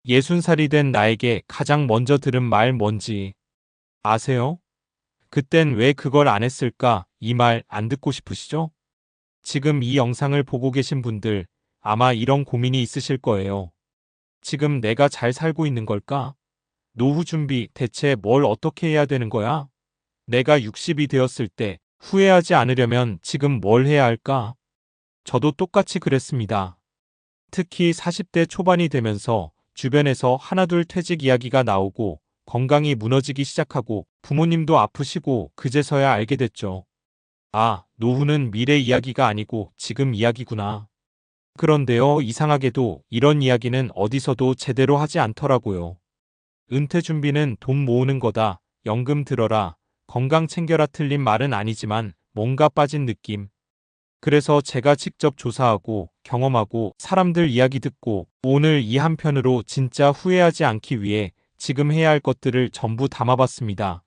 60살이 된 나에게 가장 먼저 들은 말 뭔지 아세요? 그땐 왜 그걸 안 했을까? 이 말 안 듣고 싶으시죠? 지금 이 영상을 보고 계신 분들 아마 이런 고민이 있으실 거예요. 지금 내가 잘 살고 있는 걸까? 노후 준비 대체 뭘 어떻게 해야 되는 거야? 내가 60이 되었을 때 후회하지 않으려면 지금 뭘 해야 할까? 저도 똑같이 그랬습니다. 특히 40대 초반이 되면서 주변에서 하나둘 퇴직 이야기가 나오고 건강이 무너지기 시작하고 부모님도 아프시고 그제서야 알게 됐죠. 아, 노후는 미래 이야기가 아니고 지금 이야기구나. 그런데요, 이상하게도 이런 이야기는 어디서도 제대로 하지 않더라고요. 은퇴 준비는 돈 모으는 거다, 연금 들어라, 건강 챙겨라 틀린 말은 아니지만 뭔가 빠진 느낌. 그래서 제가 직접 조사하고 경험하고 사람들 이야기 듣고 오늘 이 한편으로 진짜 후회하지 않기 위해 지금 해야 할 것들을 전부 담아봤습니다.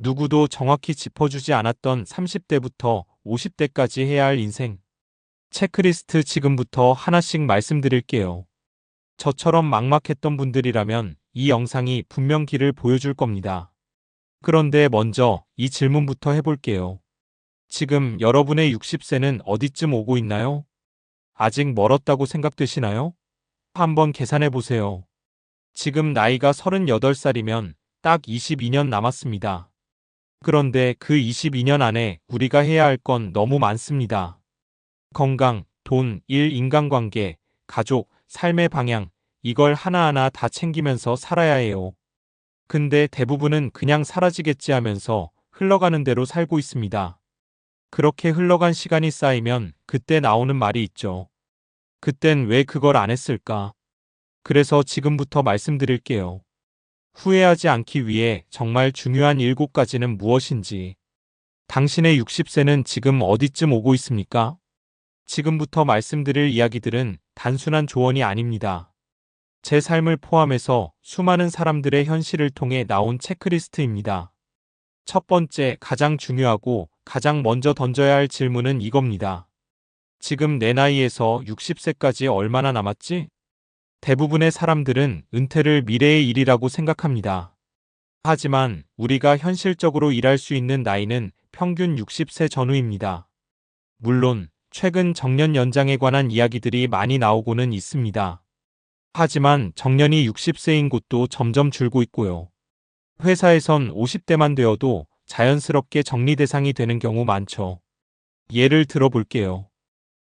누구도 정확히 짚어주지 않았던 30대부터 50대까지 해야 할 인생. 체크리스트 지금부터 하나씩 말씀드릴게요. 저처럼 막막했던 분들이라면 이 영상이 분명 길을 보여줄 겁니다. 그런데 먼저 이 질문부터 해볼게요. 지금 여러분의 60세는 어디쯤 오고 있나요? 아직 멀었다고 생각되시나요? 한번 계산해 보세요. 지금 나이가 38살이면 딱 22년 남았습니다. 그런데 그 22년 안에 우리가 해야 할 건 너무 많습니다. 건강, 돈, 일, 인간관계, 가족, 삶의 방향, 이걸 하나하나 다 챙기면서 살아야 해요. 근데 대부분은 그냥 사라지겠지 하면서 흘러가는 대로 살고 있습니다. 그렇게 흘러간 시간이 쌓이면 그때 나오는 말이 있죠. 그땐 왜 그걸 안 했을까? 그래서 지금부터 말씀드릴게요. 후회하지 않기 위해 정말 중요한 7가지는 무엇인지. 당신의 60세는 지금 어디쯤 오고 있습니까? 지금부터 말씀드릴 이야기들은 단순한 조언이 아닙니다. 제 삶을 포함해서 수많은 사람들의 현실을 통해 나온 체크리스트입니다. 첫 번째, 가장 중요하고 가장 먼저 던져야 할 질문은 이겁니다. 지금 내 나이에서 60세까지 얼마나 남았지? 대부분의 사람들은 은퇴를 미래의 일이라고 생각합니다. 하지만 우리가 현실적으로 일할 수 있는 나이는 평균 60세 전후입니다. 물론 최근 정년 연장에 관한 이야기들이 많이 나오고는 있습니다. 하지만 정년이 60세인 곳도 점점 줄고 있고요. 회사에선 50대만 되어도 자연스럽게 정리 대상이 되는 경우 많죠. 예를 들어 볼게요.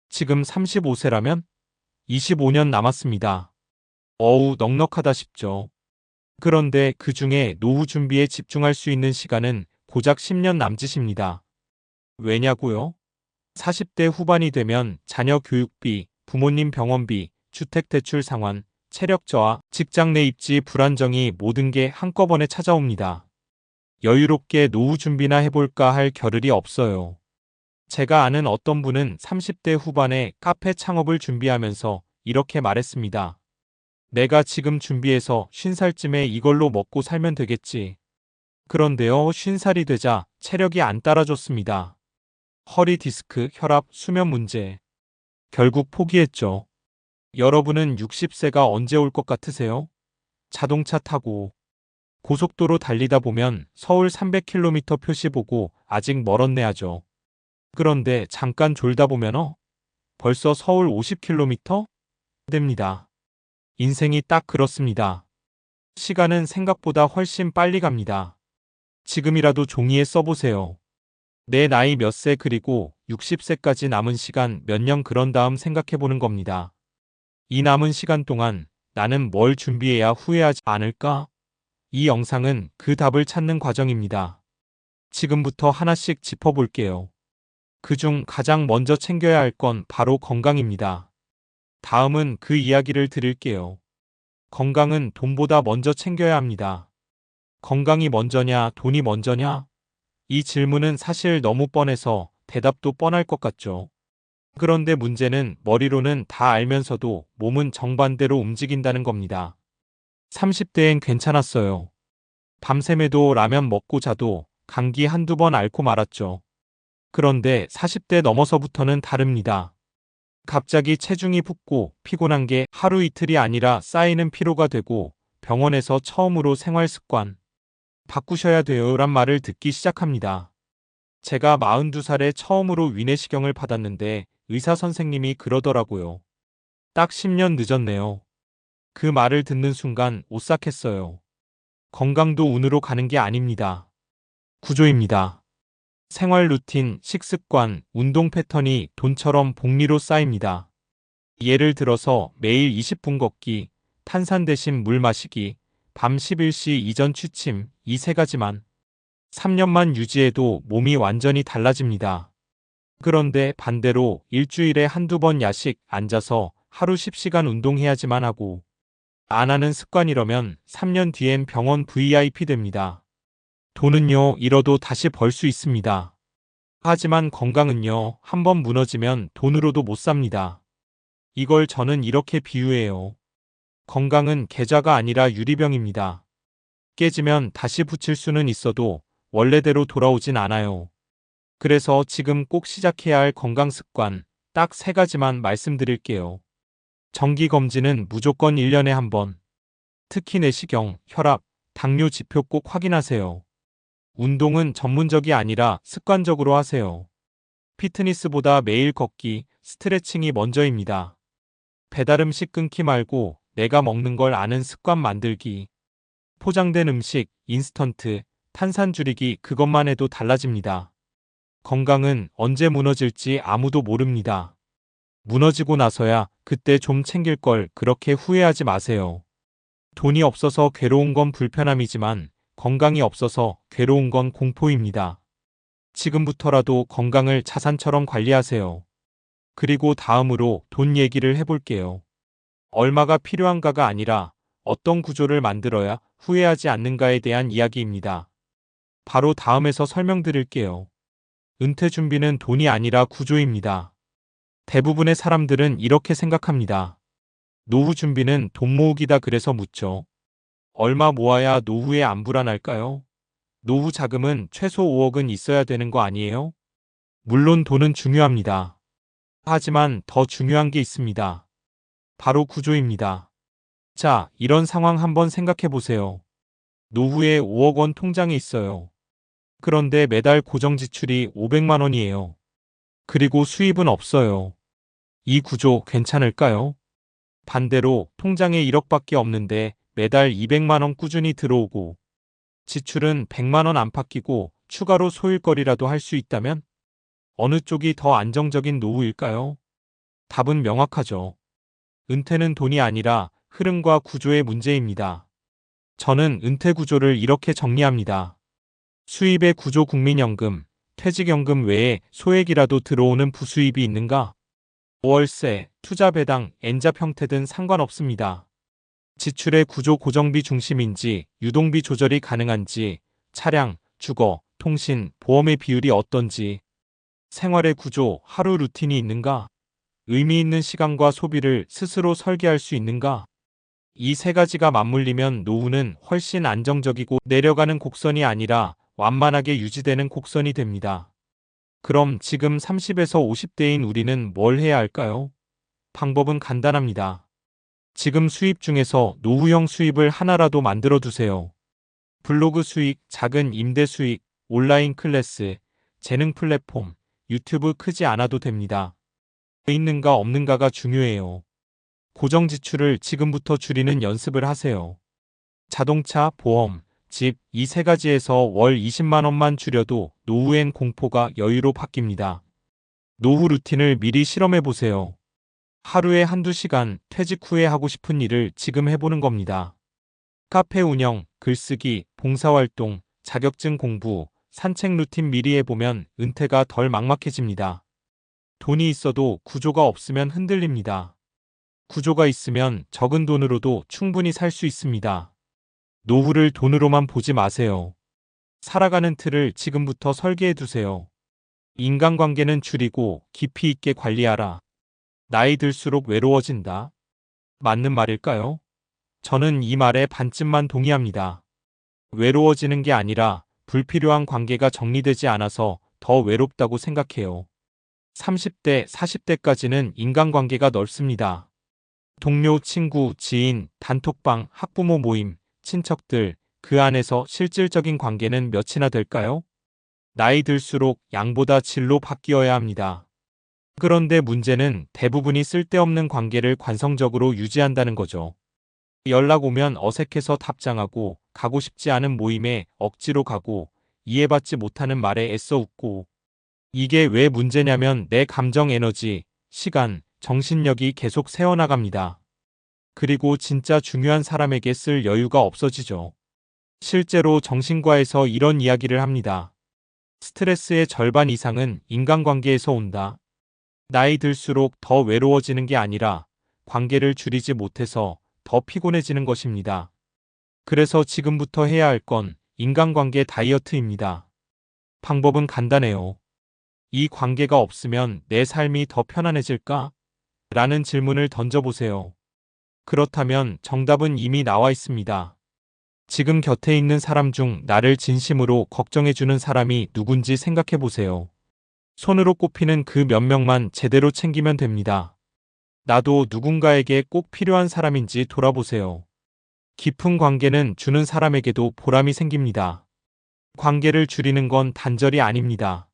지금 35세라면 25년 남았습니다. 어우, 넉넉하다 싶죠. 그런데 그 중에 노후 준비에 집중할 수 있는 시간은 고작 10년 남짓입니다. 왜냐고요? 40대 후반이 되면 자녀 교육비, 부모님 병원비, 주택대출 상환, 체력 저하, 직장 내 입지 불안정이 모든 게 한꺼번에 찾아옵니다. 여유롭게 노후 준비나 해볼까 할 겨를이 없어요. 제가 아는 어떤 분은 30대 후반에 카페 창업을 준비하면서 이렇게 말했습니다. 내가 지금 준비해서 50살쯤에 이걸로 먹고 살면 되겠지. 그런데요, 50살이 되자 체력이 안 따라줬습니다. 허리 디스크, 혈압, 수면 문제. 결국 포기했죠. 여러분은 60세가 언제 올 것 같으세요? 자동차 타고 고속도로 달리다 보면 서울 300km 표시 보고 아직 멀었네 하죠. 그런데 잠깐 졸다 보면 벌써 서울 50km? 됩니다. 인생이 딱 그렇습니다. 시간은 생각보다 훨씬 빨리 갑니다. 지금이라도 종이에 써보세요. 내 나이 몇 세 그리고 60세까지 남은 시간 몇 년 그런 다음 생각해보는 겁니다. 이 남은 시간 동안 나는 뭘 준비해야 후회하지 않을까? 이 영상은 그 답을 찾는 과정입니다. 지금부터 하나씩 짚어볼게요. 그중 가장 먼저 챙겨야 할 건 바로 건강입니다. 다음은 그 이야기를 드릴게요. 건강은 돈보다 먼저 챙겨야 합니다. 건강이 먼저냐, 돈이 먼저냐? 이 질문은 사실 너무 뻔해서 대답도 뻔할 것 같죠. 그런데 문제는 머리로는 다 알면서도 몸은 정반대로 움직인다는 겁니다. 30대엔 괜찮았어요. 밤샘에도 라면 먹고 자도 감기 한두 번 앓고 말았죠. 그런데 40대 넘어서부터는 다릅니다. 갑자기 체중이 붙고 피곤한 게 하루 이틀이 아니라 쌓이는 피로가 되고 병원에서 처음으로 생활 습관 바꾸셔야 돼요란 말을 듣기 시작합니다. 제가 42살에 처음으로 위내시경을 받았는데 의사 선생님이 그러더라고요. 딱 10년 늦었네요. 그 말을 듣는 순간 오싹했어요. 건강도 운으로 가는 게 아닙니다. 구조입니다. 생활 루틴, 식습관, 운동 패턴이 돈처럼 복리로 쌓입니다. 예를 들어서 매일 20분 걷기, 탄산 대신 물 마시기, 밤 11시 이전 취침, 이 세 가지만 3년만 유지해도 몸이 완전히 달라집니다. 그런데 반대로 일주일에 한두 번 야식, 앉아서 하루 10시간 운동해야지만 하고 안 하는 습관이라면 3년 뒤엔 병원 VIP 됩니다. 돈은요, 잃어도 다시 벌 수 있습니다. 하지만 건강은요, 한번 무너지면 돈으로도 못 삽니다. 이걸 저는 이렇게 비유해요. 건강은 계좌가 아니라 유리병입니다. 깨지면 다시 붙일 수는 있어도 원래대로 돌아오진 않아요. 그래서 지금 꼭 시작해야 할 건강 습관, 딱 세 가지만 말씀드릴게요. 정기검진은 무조건 1년에 한 번. 특히 내시경, 혈압, 당뇨 지표 꼭 확인하세요. 운동은 전문적이 아니라 습관적으로 하세요. 피트니스보다 매일 걷기, 스트레칭이 먼저입니다. 배달음식 끊기 말고 내가 먹는 걸 아는 습관 만들기. 포장된 음식, 인스턴트, 탄산 줄이기 그것만 해도 달라집니다. 건강은 언제 무너질지 아무도 모릅니다. 무너지고 나서야 그때 좀 챙길 걸 그렇게 후회하지 마세요. 돈이 없어서 괴로운 건 불편함이지만 건강이 없어서 괴로운 건 공포입니다. 지금부터라도 건강을 자산처럼 관리하세요. 그리고 다음으로 돈 얘기를 해볼게요. 얼마가 필요한가가 아니라 어떤 구조를 만들어야 후회하지 않는가에 대한 이야기입니다. 바로 다음에서 설명드릴게요. 은퇴 준비는 돈이 아니라 구조입니다. 대부분의 사람들은 이렇게 생각합니다. 노후 준비는 돈 모으기다 그래서 묻죠. 얼마 모아야 노후에 안 불안할까요? 노후 자금은 최소 5억은 있어야 되는 거 아니에요? 물론 돈은 중요합니다. 하지만 더 중요한 게 있습니다. 바로 구조입니다. 자, 이런 상황 한번 생각해 보세요. 노후에 5억 원 통장에 있어요. 그런데 매달 고정 지출이 500만 원이에요. 그리고 수입은 없어요. 이 구조 괜찮을까요? 반대로 통장에 1억밖에 없는데 매달 200만 원 꾸준히 들어오고 지출은 100만 원 안팎이고 추가로 소일거리라도 할 수 있다면 어느 쪽이 더 안정적인 노후일까요? 답은 명확하죠. 은퇴는 돈이 아니라 흐름과 구조의 문제입니다. 저는 은퇴 구조를 이렇게 정리합니다. 수입의 구조 국민연금, 퇴직연금 외에 소액이라도 들어오는 부수입이 있는가? 월세, 투자 배당, N잡 형태든 상관없습니다. 지출의 구조 고정비 중심인지 유동비 조절이 가능한지, 차량, 주거, 통신, 보험의 비율이 어떤지, 생활의 구조, 하루 루틴이 있는가? 의미 있는 시간과 소비를 스스로 설계할 수 있는가? 이 세 가지가 맞물리면 노후는 훨씬 안정적이고 내려가는 곡선이 아니라 완만하게 유지되는 곡선이 됩니다. 그럼 지금 30에서 50대인 우리는 뭘 해야 할까요? 방법은 간단합니다. 지금 수입 중에서 노후형 수입을 하나라도 만들어 두세요. 블로그 수익, 작은 임대 수익, 온라인 클래스, 재능 플랫폼, 유튜브 크지 않아도 됩니다. 있는가 없는가가 중요해요. 고정 지출을 지금부터 줄이는 연습을 하세요. 자동차, 보험, 집, 이 세 가지에서 월 20만 원만 줄여도 노후엔 공포가 여유로 바뀝니다. 노후 루틴을 미리 실험해 보세요. 하루에 한두 시간 퇴직 후에 하고 싶은 일을 지금 해보는 겁니다. 카페 운영, 글쓰기, 봉사활동, 자격증 공부, 산책 루틴 미리 해보면 은퇴가 덜 막막해집니다. 돈이 있어도 구조가 없으면 흔들립니다. 구조가 있으면 적은 돈으로도 충분히 살 수 있습니다. 노후를 돈으로만 보지 마세요. 살아가는 틀을 지금부터 설계해 두세요. 인간관계는 줄이고 깊이 있게 관리하라. 나이 들수록 외로워진다. 맞는 말일까요? 저는 이 말에 반쯤만 동의합니다. 외로워지는 게 아니라 불필요한 관계가 정리되지 않아서 더 외롭다고 생각해요. 30대, 40대까지는 인간관계가 넓습니다. 동료, 친구, 지인, 단톡방, 학부모 모임, 친척들, 그 안에서 실질적인 관계는 몇이나 될까요? 나이 들수록 양보다 질로 바뀌어야 합니다. 그런데 문제는 대부분이 쓸데없는 관계를 관성적으로 유지한다는 거죠. 연락 오면 어색해서 답장하고, 가고 싶지 않은 모임에 억지로 가고, 이해받지 못하는 말에 애써 웃고. 이게 왜 문제냐면 내 감정 에너지, 시간, 정신력이 계속 새어나갑니다. 그리고 진짜 중요한 사람에게 쓸 여유가 없어지죠. 실제로 정신과에서 이런 이야기를 합니다. 스트레스의 절반 이상은 인간관계에서 온다. 나이 들수록 더 외로워지는 게 아니라 관계를 줄이지 못해서 더 피곤해지는 것입니다. 그래서 지금부터 해야 할 건 인간관계 다이어트입니다. 방법은 간단해요. 이 관계가 없으면 내 삶이 더 편안해질까? 라는 질문을 던져보세요. 그렇다면 정답은 이미 나와 있습니다. 지금 곁에 있는 사람 중 나를 진심으로 걱정해주는 사람이 누군지 생각해보세요. 손으로 꼽히는 그 몇 명만 제대로 챙기면 됩니다. 나도 누군가에게 꼭 필요한 사람인지 돌아보세요. 깊은 관계는 주는 사람에게도 보람이 생깁니다. 관계를 줄이는 건 단절이 아닙니다.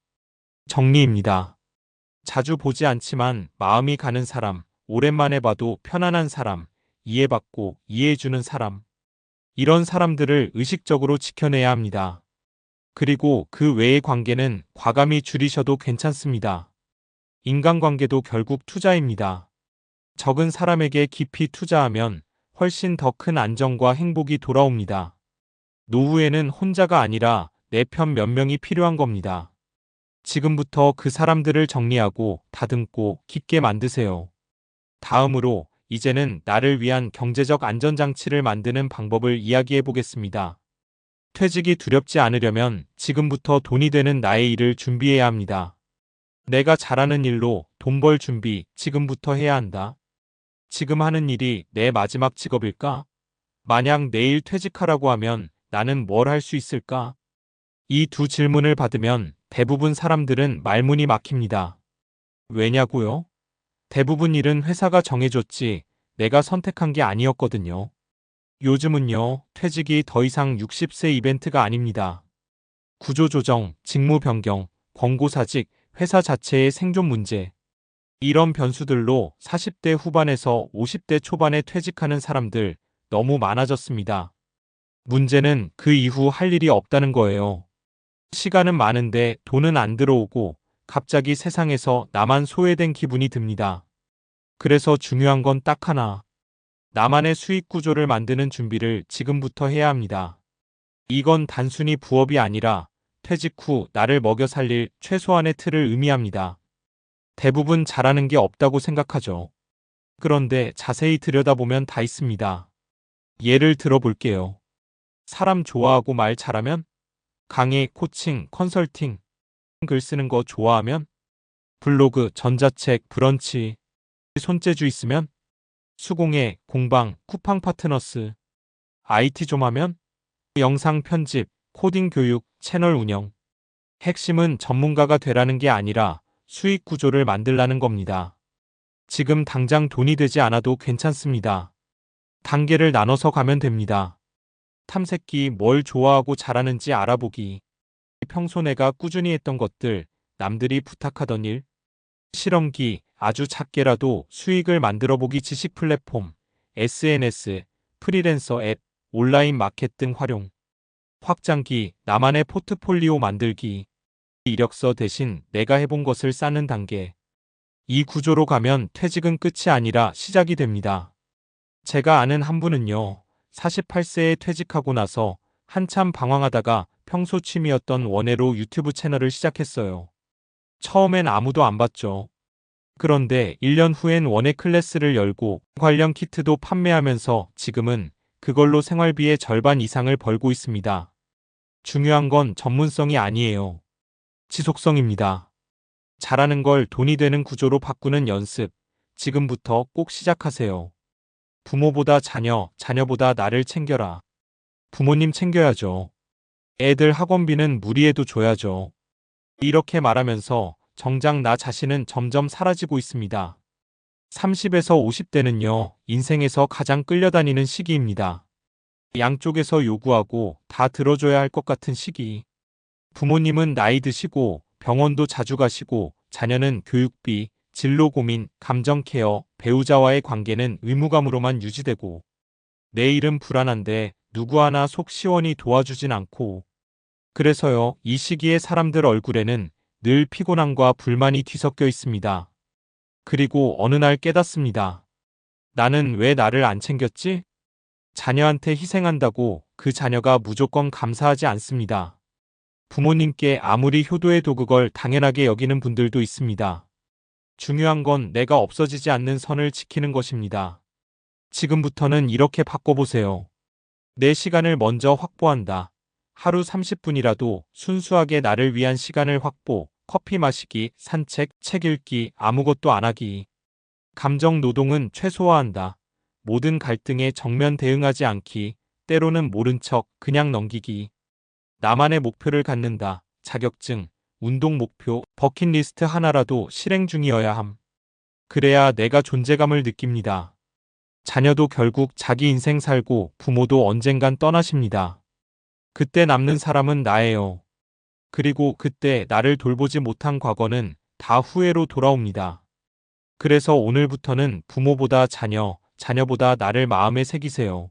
정리입니다. 자주 보지 않지만 마음이 가는 사람, 오랜만에 봐도 편안한 사람, 이해받고 이해해주는 사람. 이런 사람들을 의식적으로 지켜내야 합니다. 그리고 그 외의 관계는 과감히 줄이셔도 괜찮습니다. 인간관계도 결국 투자입니다. 적은 사람에게 깊이 투자하면 훨씬 더 큰 안정과 행복이 돌아옵니다. 노후에는 혼자가 아니라 내 편 몇 명이 필요한 겁니다. 지금부터 그 사람들을 정리하고 다듬고 깊게 만드세요. 다음으로 이제는 나를 위한 경제적 안전장치를 만드는 방법을 이야기해 보겠습니다. 퇴직이 두렵지 않으려면 지금부터 돈이 되는 나의 일을 준비해야 합니다. 내가 잘하는 일로 돈 벌 준비 지금부터 해야 한다. 지금 하는 일이 내 마지막 직업일까? 만약 내일 퇴직하라고 하면 나는 뭘 할 수 있을까? 이 두 질문을 받으면 대부분 사람들은 말문이 막힙니다. 왜냐고요? 대부분 일은 회사가 정해줬지 내가 선택한 게 아니었거든요. 요즘은요, 퇴직이 더 이상 60세 이벤트가 아닙니다. 구조조정, 직무 변경, 권고사직, 회사 자체의 생존 문제. 이런 변수들로 40대 후반에서 50대 초반에 퇴직하는 사람들 너무 많아졌습니다. 문제는 그 이후 할 일이 없다는 거예요. 시간은 많은데 돈은 안 들어오고 갑자기 세상에서 나만 소외된 기분이 듭니다. 그래서 중요한 건 딱 하나. 나만의 수익 구조를 만드는 준비를 지금부터 해야 합니다. 이건 단순히 부업이 아니라 퇴직 후 나를 먹여 살릴 최소한의 틀을 의미합니다. 대부분 잘하는 게 없다고 생각하죠. 그런데 자세히 들여다보면 다 있습니다. 예를 들어볼게요. 사람 좋아하고 말 잘하면? 강의, 코칭, 컨설팅, 글 쓰는 거 좋아하면? 블로그, 전자책, 브런치, 손재주 있으면? 수공예, 공방, 쿠팡 파트너스, IT 좀 하면? 영상 편집, 코딩 교육, 채널 운영. 핵심은 전문가가 되라는 게 아니라 수익 구조를 만들라는 겁니다. 지금 당장 돈이 되지 않아도 괜찮습니다. 단계를 나눠서 가면 됩니다. 탐색기, 뭘 좋아하고 잘하는지 알아보기. 평소 내가 꾸준히 했던 것들, 남들이 부탁하던 일. 실험기, 아주 작게라도 수익을 만들어 보기. 지식 플랫폼, SNS, 프리랜서 앱, 온라인 마켓 등 활용. 확장기, 나만의 포트폴리오 만들기. 이력서 대신 내가 해본 것을 쌓는 단계. 이 구조로 가면 퇴직은 끝이 아니라 시작이 됩니다. 제가 아는 한 분은요, 48세에 퇴직하고 나서 한참 방황하다가 평소 취미였던 원예로 유튜브 채널을 시작했어요. 처음엔 아무도 안 봤죠. 그런데 1년 후엔 원예 클래스를 열고 관련 키트도 판매하면서 지금은 그걸로 생활비의 절반 이상을 벌고 있습니다. 중요한 건 전문성이 아니에요. 지속성입니다. 잘하는 걸 돈이 되는 구조로 바꾸는 연습, 지금부터 꼭 시작하세요. 부모보다 자녀, 자녀보다 나를 챙겨라. 부모님 챙겨야죠. 애들 학원비는 무리해도 줘야죠. 이렇게 말하면서 정작 나 자신은 점점 사라지고 있습니다. 30에서 50대는요, 인생에서 가장 끌려다니는 시기입니다. 양쪽에서 요구하고 다 들어줘야 할 것 같은 시기. 부모님은 나이 드시고 병원도 자주 가시고 자녀는 교육비, 진로 고민, 감정 케어, 배우자와의 관계는 의무감으로만 유지되고 내일은 불안한데 누구 하나 속 시원히 도와주진 않고 그래서요, 이 시기에 사람들 얼굴에는 늘 피곤함과 불만이 뒤섞여 있습니다. 그리고 어느 날 깨닫습니다. 나는 왜 나를 안 챙겼지? 자녀한테 희생한다고 그 자녀가 무조건 감사하지 않습니다. 부모님께 아무리 효도해도 그걸 당연하게 여기는 분들도 있습니다. 중요한 건 내가 없어지지 않는 선을 지키는 것입니다. 지금부터는 이렇게 바꿔보세요. 내 시간을 먼저 확보한다. 하루 30분이라도 순수하게 나를 위한 시간을 확보, 커피 마시기, 산책, 책 읽기, 아무것도 안 하기. 감정 노동은 최소화한다. 모든 갈등에 정면 대응하지 않기, 때로는 모른 척 그냥 넘기기. 나만의 목표를 갖는다. 자격증, 운동 목표, 버킷리스트 하나라도 실행 중이어야 함. 그래야 내가 존재감을 느낍니다. 자녀도 결국 자기 인생 살고 부모도 언젠간 떠나십니다. 그때 남는 사람은 나예요. 그리고 그때 나를 돌보지 못한 과거는 다 후회로 돌아옵니다. 그래서 오늘부터는 부모보다 자녀, 자녀보다 나를 마음에 새기세요.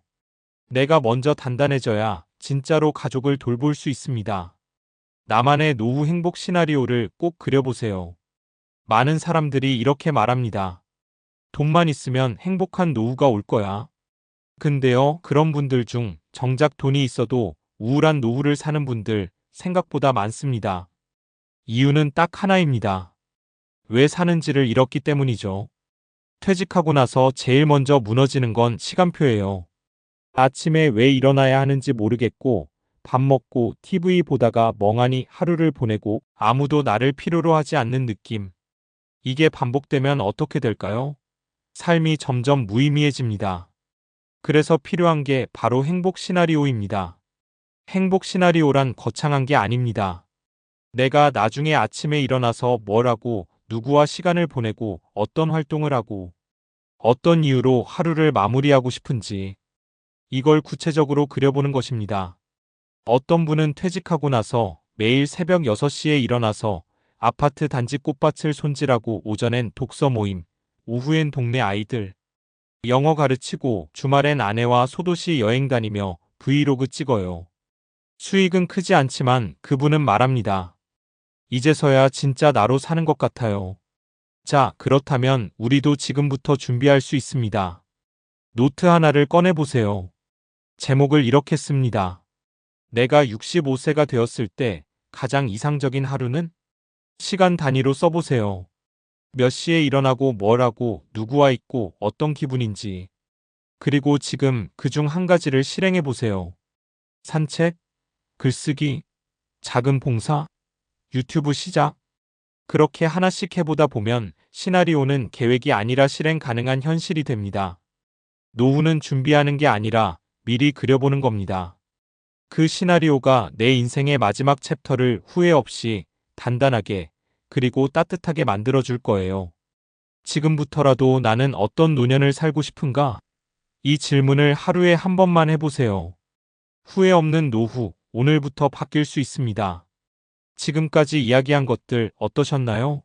내가 먼저 단단해져야 진짜로 가족을 돌볼 수 있습니다. 나만의 노후 행복 시나리오를 꼭 그려보세요. 많은 사람들이 이렇게 말합니다. 돈만 있으면 행복한 노후가 올 거야. 근데요, 그런 분들 중 정작 돈이 있어도 우울한 노후를 사는 분들 생각보다 많습니다. 이유는 딱 하나입니다. 왜 사는지를 잃었기 때문이죠. 퇴직하고 나서 제일 먼저 무너지는 건 시간표예요. 아침에 왜 일어나야 하는지 모르겠고, 밥 먹고 TV 보다가 멍하니 하루를 보내고 아무도 나를 필요로 하지 않는 느낌. 이게 반복되면 어떻게 될까요? 삶이 점점 무의미해집니다. 그래서 필요한 게 바로 행복 시나리오입니다. 행복 시나리오란 거창한 게 아닙니다. 내가 나중에 아침에 일어나서 뭘 하고, 누구와 시간을 보내고, 어떤 활동을 하고, 어떤 이유로 하루를 마무리하고 싶은지, 이걸 구체적으로 그려보는 것입니다. 어떤 분은 퇴직하고 나서 매일 새벽 6시에 일어나서 아파트 단지 꽃밭을 손질하고 오전엔 독서 모임, 오후엔 동네 아이들, 영어 가르치고 주말엔 아내와 소도시 여행 다니며 브이로그 찍어요. 수익은 크지 않지만 그분은 말합니다. 이제서야 진짜 나로 사는 것 같아요. 자, 그렇다면 우리도 지금부터 준비할 수 있습니다. 노트 하나를 꺼내보세요. 제목을 이렇게 씁니다. 내가 65세가 되었을 때 가장 이상적인 하루는? 시간 단위로 써보세요. 몇 시에 일어나고 뭘 하고 누구와 있고 어떤 기분인지. 그리고 지금 그중 한 가지를 실행해보세요. 산책, 글쓰기, 작은 봉사, 유튜브 시작. 그렇게 하나씩 해보다 보면 시나리오는 계획이 아니라 실행 가능한 현실이 됩니다. 노후는 준비하는 게 아니라 미리 그려보는 겁니다. 그 시나리오가 내 인생의 마지막 챕터를 후회 없이 단단하게 그리고 따뜻하게 만들어줄 거예요. 지금부터라도 나는 어떤 노년을 살고 싶은가? 이 질문을 하루에 한 번만 해보세요. 후회 없는 노후, 오늘부터 바뀔 수 있습니다. 지금까지 이야기한 것들 어떠셨나요?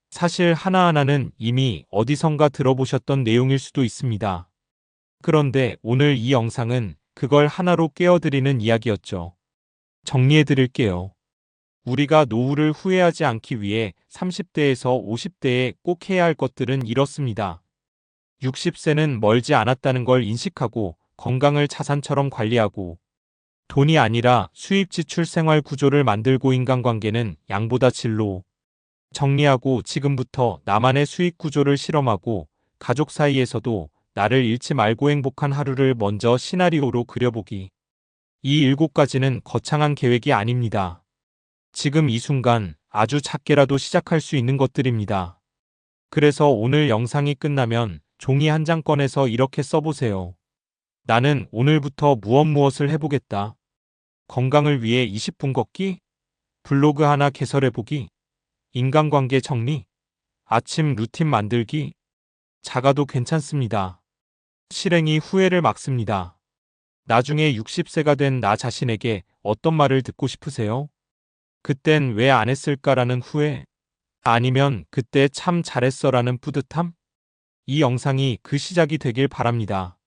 사실 하나하나는 이미 어디선가 들어보셨던 내용일 수도 있습니다. 그런데 오늘 이 영상은 그걸 하나로 깨어드리는 이야기였죠. 정리해드릴게요. 우리가 노후를 후회하지 않기 위해 30대에서 50대에 꼭 해야 할 것들은 이렇습니다. 60세는 멀지 않았다는 걸 인식하고 건강을 자산처럼 관리하고 돈이 아니라 수입 지출 생활 구조를 만들고 인간관계는 양보다 질로 정리하고 지금부터 나만의 수익 구조를 실험하고 가족 사이에서도 나를 잃지 말고 행복한 하루를 먼저 시나리오로 그려보기. 이 7가지는 거창한 계획이 아닙니다. 지금 이 순간 아주 작게라도 시작할 수 있는 것들입니다. 그래서 오늘 영상이 끝나면 종이 한 장 꺼내서 이렇게 써보세요. 나는 오늘부터 무엇을 해보겠다. 건강을 위해 20분 걷기? 블로그 하나 개설해보기? 인간관계 정리, 아침 루틴 만들기, 작아도 괜찮습니다. 실행이 후회를 막습니다. 나중에 60세가 된 나 자신에게 어떤 말을 듣고 싶으세요? 그땐 왜 안 했을까라는 후회? 아니면 그때 참 잘했어라는 뿌듯함? 이 영상이 그 시작이 되길 바랍니다.